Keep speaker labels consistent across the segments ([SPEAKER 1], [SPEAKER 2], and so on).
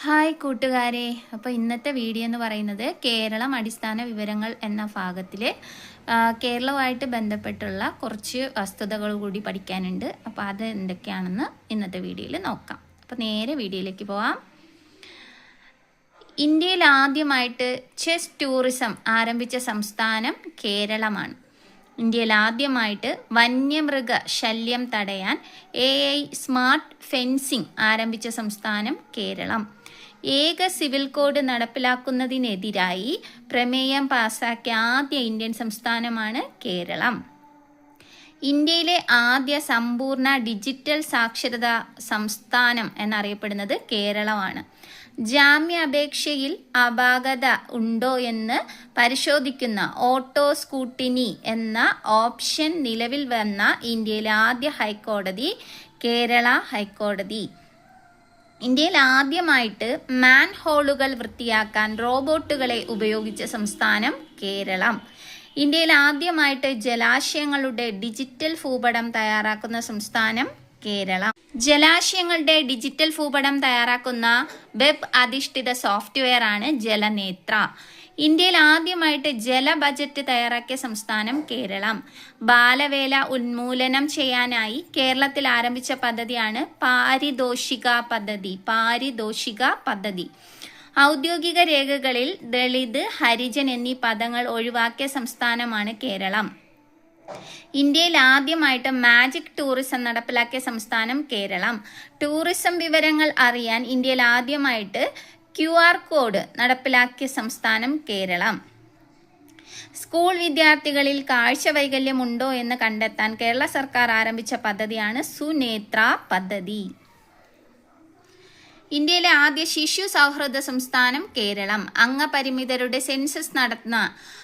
[SPEAKER 1] Hi കൂട്ടുകാരെ, അപ്പോൾ ഇന്നത്തെ വീഡിയോ എന്ന് പറയുന്നത് കേരളം അടിസ്ഥാന വിവരങ്ങൾ എന്ന ഭാഗത്തിൽ കേരളവുമായിട്ട് ബന്ധപ്പെട്ടുള്ള കുറച്ച് വസ്തുതകൾ കൂടി പഠിക്കാനുണ്ട്. അപ്പോൾ അത് എന്തൊക്കെയാണെന്ന് ഇന്നത്തെ വീഡിയോയിൽ നോക്കാം. അപ്പോൾ നേരെ വീഡിയോയിലേക്ക് പോവാം. ഇന്ത്യയിൽ ആദ്യമായിട്ട് ചെസ് ടൂറിസം ആരംഭിച്ച സംസ്ഥാനം കേരളമാണ്. ഇന്ത്യയിൽ ആദ്യമായിട്ട് വന്യമൃഗ ശല്യം തടയാൻ AI സ്മാർട്ട് ഫെൻസിംഗ് ആരംഭിച്ച സംസ്ഥാനം കേരളം. ഏക സിവിൽ കോഡ് നടപ്പിലാക്കുന്നതിനെതിരായി പ്രമേയം പാസാക്കിയ ആദ്യ ഇന്ത്യൻ സംസ്ഥാനമാണ് കേരളം. ഇന്ത്യയിലെ ആദ്യ സമ്പൂർണ്ണ ഡിജിറ്റൽ സാക്ഷരതാ സംസ്ഥാനം എന്നറിയപ്പെടുന്നത് കേരളമാണ്. ജാമ്യാപേക്ഷയിൽ അപാകത ഉണ്ടോ എന്ന് പരിശോധിക്കുന്ന ഓട്ടോ സ്കൂട്ടിനി എന്ന ഓപ്ഷൻ നിലവിൽ വന്ന ഇന്ത്യയിലെ ആദ്യ ഹൈക്കോടതി കേരള ഹൈക്കോടതി. ഇന്ത്യയിൽ ആദ്യമായിട്ട് മാൻ ഹോളുകൾ വൃത്തിയാക്കാൻ റോബോട്ടുകളെ ഉപയോഗിച്ച സംസ്ഥാനം കേരളം. ഇന്ത്യയിൽ ആദ്യമായിട്ട് ജലാശയങ്ങളുടെ ഡിജിറ്റൽ ഭൂപടം തയ്യാറാക്കുന്ന സംസ്ഥാനം കേരളം. ജലാശയങ്ങളുടെ ഡിജിറ്റൽ ഭൂപടം തയ്യാറാക്കുന്ന വെബ് അധിഷ്ഠിത സോഫ്റ്റ്വെയർ ആണ് ജലനേത്ര. ഇന്ത്യയിൽ ആദ്യമായിട്ട് ജല ബജറ്റ് തയ്യാറാക്കിയ സംസ്ഥാനം കേരളം. ബാലവേല ഉന്മൂലനം ചെയ്യാനായി കേരളത്തിൽ ആരംഭിച്ച പദ്ധതിയാണ് പാരിതോഷിക പദ്ധതി. ഔദ്യോഗിക രേഖകളിൽ ദളിത്, ഹരിജൻ എന്നീ പദങ്ങൾ ഒഴിവാക്കിയ സംസ്ഥാനമാണ് കേരളം. ഇന്ത്യയിൽ ആദ്യമായിട്ട് മാജിക് ടൂറിസം നടപ്പിലാക്കിയ സംസ്ഥാനം കേരളം. ടൂറിസം വിവരങ്ങൾ അറിയാൻ ഇന്ത്യയിൽ ആദ്യമായിട്ട് QR കോഡ് നടപ്പിലാക്കിയ സംസ്ഥാനം കേരളം. സ്കൂൾ വിദ്യാർത്ഥികളിൽ കാഴ്ച വൈകല്യം ഉണ്ടോ എന്ന് കണ്ടെത്താൻ കേരള സർക്കാർ ആരംഭിച്ച പദ്ധതിയാണ് സുനേത്ര പദ്ധതി. ഇന്ത്യയിലെ ആദ്യ ശിശു സൗഹൃദ സംസ്ഥാനം കേരളം. അംഗപരിമിതരുടെ സെൻസസ്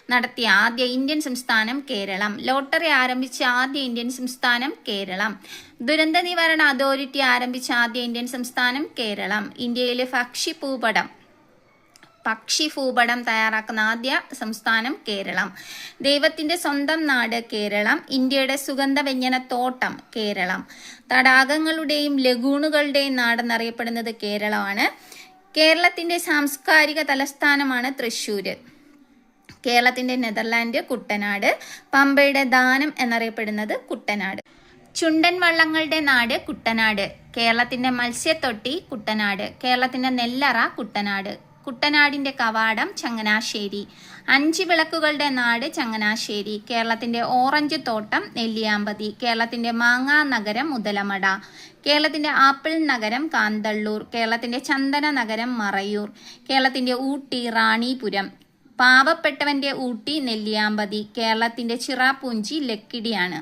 [SPEAKER 1] നടത്തിയ ആദ്യ ഇന്ത്യൻ സംസ്ഥാനം കേരളം. ലോട്ടറി ആരംഭിച്ച ആദ്യ ഇന്ത്യൻ സംസ്ഥാനം കേരളം. ദുരന്ത നിവാരണ അതോറിറ്റി ആരംഭിച്ച ആദ്യ ഇന്ത്യൻ സംസ്ഥാനം കേരളം. ഇന്ത്യയിലെ പക്ഷി ഭൂപടം തയ്യാറാക്കുന്ന ആദ്യ സംസ്ഥാനം കേരളം. ദൈവത്തിന്റെ സ്വന്തം നാട് കേരളം. ഇന്ത്യയുടെ സുഗന്ധവ്യഞ്ജനത്തോട്ടം കേരളം. തടാകങ്ങളുടെയും ലഗൂണുകളുടെയും നാടെന്നറിയപ്പെടുന്നത് കേരളമാണ്. കേരളത്തിന്റെ സാംസ്കാരിക തലസ്ഥാനമാണ് തൃശ്ശൂർ. കേരളത്തിന്റെ നെതർലാൻഡ് കുട്ടനാട്. പമ്പയുടെ ദാനം എന്നറിയപ്പെടുന്നത് കുട്ടനാട്. ചുണ്ടൻ വള്ളങ്ങളുടെ നാട് കുട്ടനാട്. കേരളത്തിന്റെ മത്സ്യത്തൊട്ടി കുട്ടനാട്. കേരളത്തിന്റെ നെല്ലറ കുട്ടനാട്. കുട്ടനാടിന്റെ കവാടം ചങ്ങനാശ്ശേരി. 5 വിളക്കുകളുടെ നാട് ചങ്ങനാശ്ശേരി. കേരളത്തിന്റെ ഓറഞ്ച് തോട്ടം നെല്ലിയാമ്പതി. കേരളത്തിന്റെ മാങ്ങാ നഗരം മുതലമട. കേരളത്തിന്റെ ആപ്പിൾ നഗരം കാന്തള്ളൂർ. കേരളത്തിന്റെ ചന്ദന നഗരം മറയൂർ. കേരളത്തിന്റെ ഊട്ടി റാണിപുരം. പാവപ്പെട്ടവന്റെ ഊട്ടി നെല്ലിയാമ്പതി. കേരളത്തിന്റെ ചിറാപൂഞ്ചി ലക്കിടിയാണ്.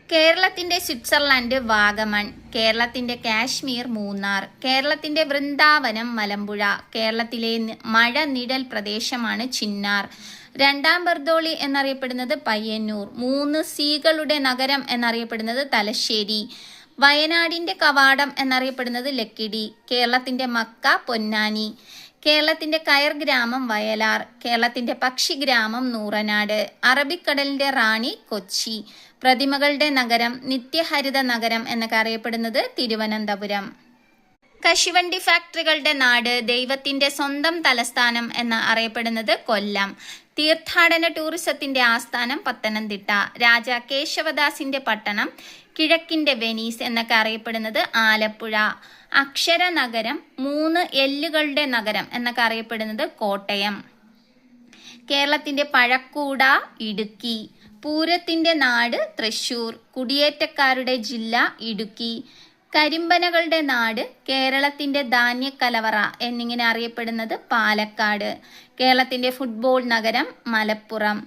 [SPEAKER 1] കേരളത്തിന്റെ സ്വിറ്റ്സർലൻഡ് വാഗമൺ. കേരളത്തിന്റെ കാശ്മീർ മൂന്നാർ. കേരളത്തിന്റെ വൃന്ദാവനം മലമ്പുഴ. കേരളത്തിലെ മഴ നിഴൽ പ്രദേശമാണ് ചിന്നാർ. രണ്ടാം ബർദോളി എന്നറിയപ്പെടുന്നത് പയ്യന്നൂർ. 3 സീകളുടെ നഗരം എന്നറിയപ്പെടുന്നത് തലശ്ശേരി. വയനാടിന്റെ കവാടം എന്നറിയപ്പെടുന്നത് ലക്കിടി. കേരളത്തിന്റെ മക്ക പൊന്നാനി. കേരളത്തിന്റെ കയർ ഗ്രാമം വയലാർ. കേരളത്തിന്റെ പക്ഷിഗ്രാമം നൂറനാട്. അറബിക്കടലിന്റെ റാണി കൊച്ചി. പ്രതിമകളുടെ നഗരം നിത്യഹരിത നഗരം എന്നൊക്കെ അറിയപ്പെടുന്നത് തിരുവനന്തപുരം. കശുവണ്ടി ഫാക്ടറികളുടെ നാട് ദൈവത്തിന്റെ സ്വന്തം തലസ്ഥാനം എന്ന് അറിയപ്പെടുന്നത് കൊല്ലം. തീർത്ഥാടന ടൂറിസത്തിന്റെ ആസ്ഥാനം പത്തനംതിട്ട. രാജാ കേശവദാസിന്റെ പട്ടണം കിഴക്കിന്റെ വെനീസ് എന്നൊക്കെ അറിയപ്പെടുന്നത് ആലപ്പുഴ. അക്ഷര നഗരം 3 എല്ലുകളുടെ നഗരം എന്നൊക്കെ അറിയപ്പെടുന്നത് കോട്ടയം. കേരളത്തിന്റെ പഴക്കൂട ഇടുക്കി. പൂരത്തിന്റെ നാട് തൃശ്ശൂർ. കുടിയേറ്റക്കാരുടെ ജില്ല ഇടുക്കി. കരിമ്പനകളുടെ നാട് കേരളത്തിന്റെ ധാന്യക്കലവറ എന്നിങ്ങനെ അറിയപ്പെടുന്നത് പാലക്കാട്. കേരളത്തിന്റെ ഫുട്ബോൾ നഗരം മലപ്പുറം.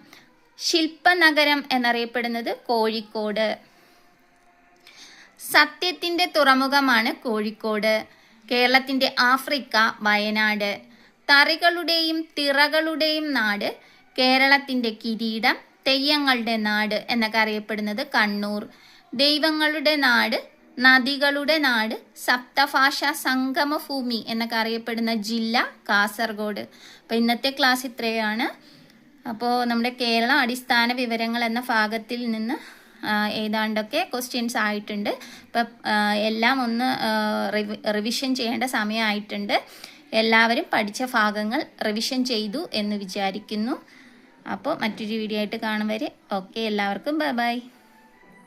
[SPEAKER 1] ശില്പനഗരം എന്നറിയപ്പെടുന്നത് കോഴിക്കോട്. സത്യത്തിന്റെ തുറമുഖമാണ് കോഴിക്കോട്. കേരളത്തിന്റെ ആഫ്രിക്ക വയനാട്. തറികളുടെയും തിറകളുടെയും നാട് കേരളത്തിന്റെ കിരീടം തെയ്യങ്ങളുടെ നാട് എന്നൊക്കെ അറിയപ്പെടുന്നത് കണ്ണൂർ. ദൈവങ്ങളുടെ നാട് നദികളുടെ നാട് സപ്തഭാഷാ സംഗമഭൂമി എന്നൊക്കെ അറിയപ്പെടുന്ന ജില്ല കാസർഗോഡ്. അപ്പോൾ ഇന്നത്തെ ക്ലാസ് ഇത്രയാണ്. അപ്പോൾ നമ്മുടെ കേരള അടിസ്ഥാന വിവരങ്ങൾ എന്ന ഭാഗത്തിൽ നിന്ന് ഏതാണ്ടൊക്കെ ക്വസ്റ്റ്യൻസ് ആയിട്ടുണ്ട്. അപ്പം എല്ലാം ഒന്ന് റിവിഷൻ ചെയ്യേണ്ട സമയമായിട്ടുണ്ട്. എല്ലാവരും പഠിച്ച ഭാഗങ്ങൾ റിവിഷൻ ചെയ്തു എന്ന് വിചാരിക്കുന്നു. അപ്പോൾ മറ്റൊരു വീഡിയോ ആയിട്ട് കാണും വരെ ഓക്കെ, എല്ലാവർക്കും ബൈ ബൈ.